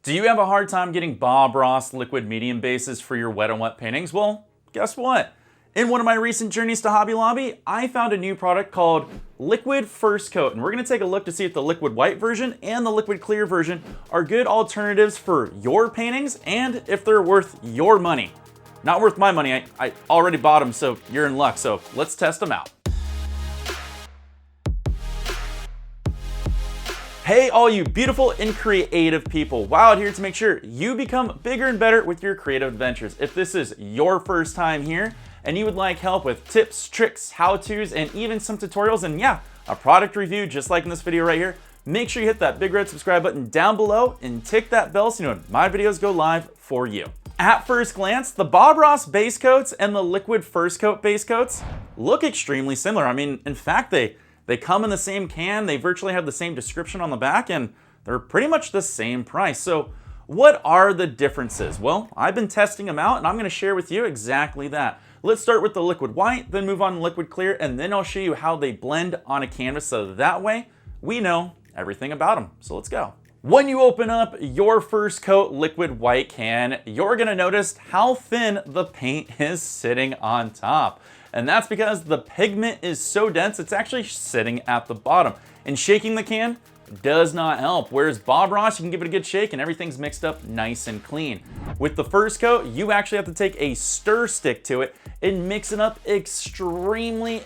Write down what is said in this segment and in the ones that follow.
Do you have a hard time getting Bob Ross liquid medium bases for your wet on wet paintings? Well, guess what? In one of my recent journeys to Hobby Lobby, I found a new product called Liquid First Coat, and we're gonna take a look to see if the liquid white version and the liquid clear version are good alternatives for your paintings and if they're worth your money. Not worth my money, I already bought them, so you're in luck, so let's test them out. Hey, all you beautiful and creative people, Wild here to make sure you become bigger and better with your creative adventures. If this is your first time here and you would like help with tips, tricks, how-tos, and even some tutorials, and yeah, a product review just like in this video right here, make sure you hit that big red subscribe button down below and tick that bell so you know when my videos go live for you. At first glance, the Bob Ross base coats and the Liquid First Coat base coats look extremely similar. I mean, in fact, they come in the same can, they virtually have the same description on the back, and they're pretty much the same price. So what are the differences? Well, I've been testing them out and I'm gonna share with you exactly that. Let's start with the liquid white, then move on to liquid clear, and then I'll show you how they blend on a canvas so that way we know everything about them. So let's go. When you open up your First Coat liquid white can, you're gonna notice how thin the paint is sitting on top. And that's because the pigment is so dense, it's actually sitting at the bottom. And shaking the can does not help. Whereas Bob Ross, you can give it a good shake and everything's mixed up nice and clean. With the First Coat, you actually have to take a stir stick to it and mix it up extremely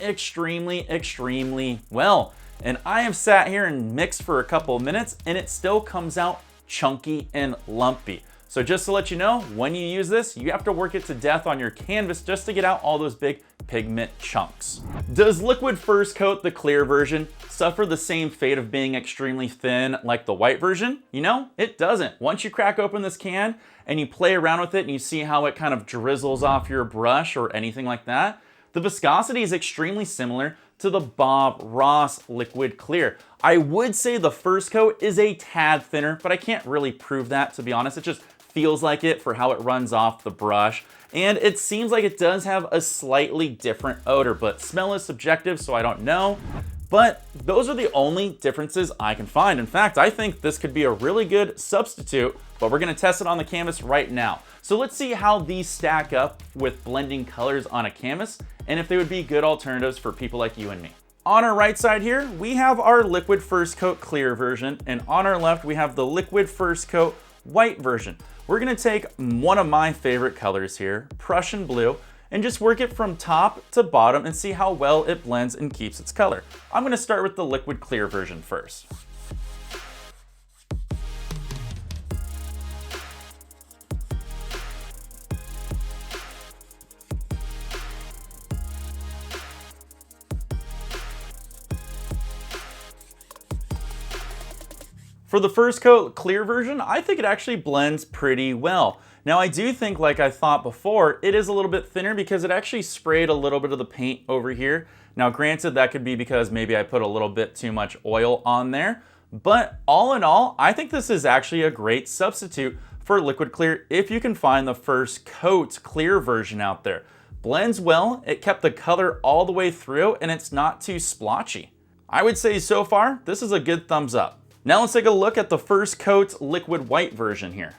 well. And I have sat here and mixed for a couple of minutes and it still comes out chunky and lumpy. So just to let you know, when you use this, you have to work it to death on your canvas just to get out all those big pigment chunks. Does Liquid First Coat, the clear version, suffer the same fate of being extremely thin like the white version? You know, it doesn't. Once you crack open this can and you play around with it and you see how it kind of drizzles off your brush or anything like that, the viscosity is extremely similar to the Bob Ross liquid clear. I would say the First Coat is a tad thinner, but I can't really prove that, to be honest. It just feels like it for how it runs off the brush. And it seems like it does have a slightly different odor, but smell is subjective, so I don't know. But those are the only differences I can find. In fact, I think this could be a really good substitute, but we're gonna test it on the canvas right now. So let's see how these stack up with blending colors on a canvas and if they would be good alternatives for people like you and me. On our right side here, we have our Liquid First Coat clear version, and on our left, we have the Liquid First Coat white version. We're gonna take one of my favorite colors here, Prussian blue, and just work it from top to bottom and see how well it blends and keeps its color. I'm gonna start with the liquid clear version first. For the First Coat clear version, I think it actually blends pretty well. Now I do think, like I thought before, it is a little bit thinner because it actually sprayed a little bit of the paint over here. Now granted, that could be because maybe I put a little bit too much oil on there, but all in all, I think this is actually a great substitute for liquid clear if you can find the First Coat clear version out there. Blends well, it kept the color all the way through, and it's not too splotchy. I would say so far, this is a good thumbs up. Now let's take a look at the First Coat liquid white version here.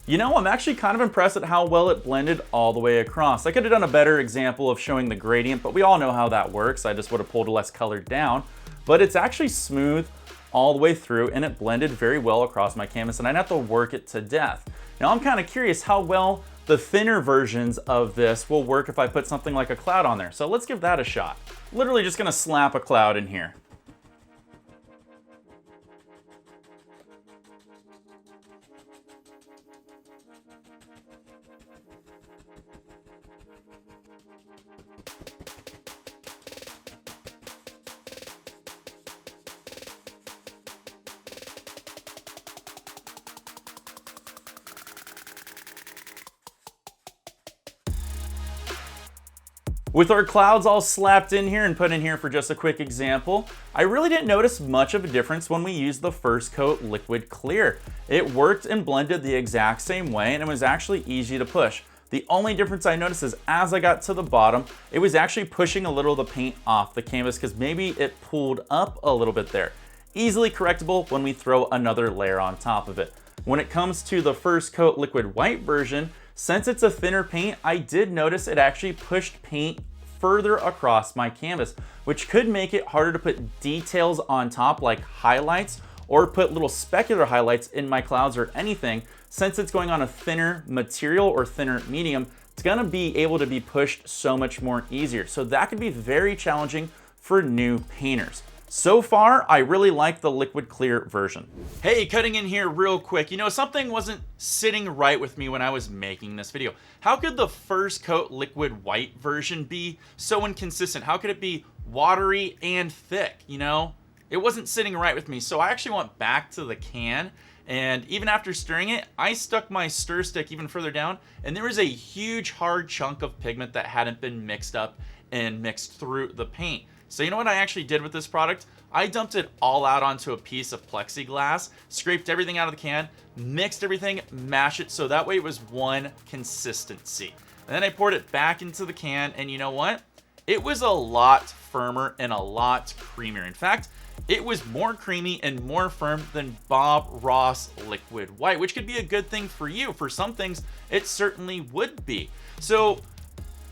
You know, I'm actually kind of impressed at how well it blended all the way across. I could have done a better example of showing the gradient, but we all know how that works. I just would have pulled less color down, but it's actually smooth all the way through and it blended very well across my canvas and I didn't have to work it to death. Now I'm kind of curious how well the thinner versions of this will work if I put something like a cloud on there. So let's give that a shot. Literally just gonna slap a cloud in here. With our clouds all slapped in here and put in here for just a quick example, I really didn't notice much of a difference when we used the First Coat liquid clear. It worked and blended the exact same way and it was actually easy to push. The only difference I noticed is as I got to the bottom, it was actually pushing a little of the paint off the canvas because maybe it pulled up a little bit there. Easily correctable when we throw another layer on top of it. When it comes to the first coat liquid white version, since it's a thinner paint, I did notice it actually pushed paint further across my canvas, which could make it harder to put details on top like highlights or put little specular highlights in my clouds or anything. Since it's going on a thinner material or thinner medium, it's gonna be able to be pushed so much more easier. So that could be very challenging for new painters. So far, I really like the liquid clear version. Hey, cutting in here real quick. You know, something wasn't sitting right with me when I was making this video. How could the first coat liquid white version be so inconsistent? How could it be watery and thick, you know? It wasn't sitting right with me, so I actually went back to the can, and even after stirring it, I stuck my stir stick even further down, and there was a huge hard chunk of pigment that hadn't been mixed up and mixed through the paint. So you know what I actually did with this product? I dumped it all out onto a piece of plexiglass, scraped everything out of the can, mixed everything, mashed it so that way it was one consistency. And then I poured it back into the can, and you know what? It was a lot firmer and a lot creamier. In fact, it was more creamy and more firm than Bob Ross liquid white, which could be a good thing for you. For some things, it certainly would be. So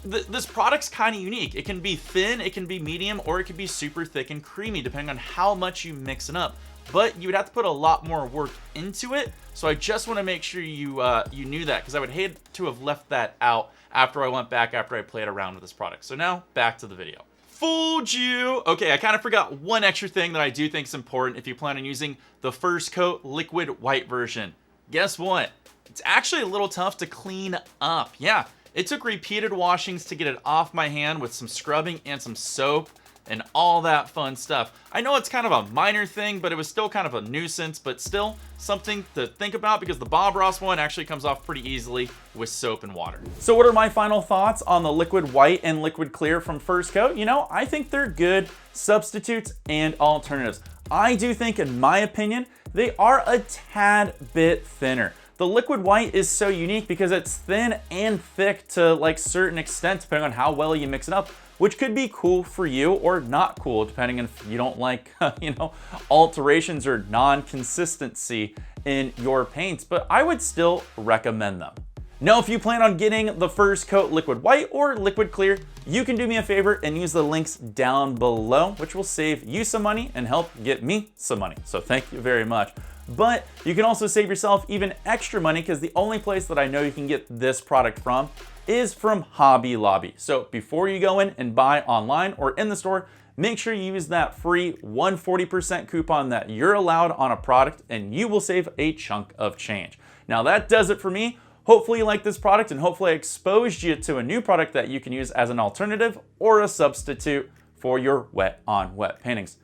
this product's kind of unique. It can be thin, it can be medium, or it can be super thick and creamy, depending on how much you mix it up. But you would have to put a lot more work into it. So I just want to make sure you knew that, because I would hate to have left that out after I went back after I played around with this product. So now back to the video. Fooled you. Okay, I kind of forgot one extra thing that I do think is important if you plan on using the first coat liquid white version. Guess what? It's actually a little tough to clean up. Yeah, it took repeated washings to get it off my hand with some scrubbing and some soap and all that fun stuff. I know it's kind of a minor thing, but it was still kind of a nuisance, but still something to think about because the Bob Ross one actually comes off pretty easily with soap and water. So what are my final thoughts on the liquid white and liquid clear from First Coat? You know, I think they're good substitutes and alternatives. I do think, in my opinion, they are a tad bit thinner. The liquid white is so unique because it's thin and thick to like certain extent, depending on how well you mix it up, which could be cool for you or not cool, depending on if you don't like, you know, alterations or non-consistency in your paints, but I would still recommend them. Now, if you plan on getting the First Coat liquid white or liquid clear, you can do me a favor and use the links down below, which will save you some money and help get me some money. So thank you very much. But you can also save yourself even extra money because the only place that I know you can get this product from is from Hobby Lobby. So before you go in and buy online or in the store, make sure you use that free 140% coupon that you're allowed on a product and you will save a chunk of change. Now that does it for me. Hopefully you like this product and hopefully I exposed you to a new product that you can use as an alternative or a substitute for your wet on wet paintings.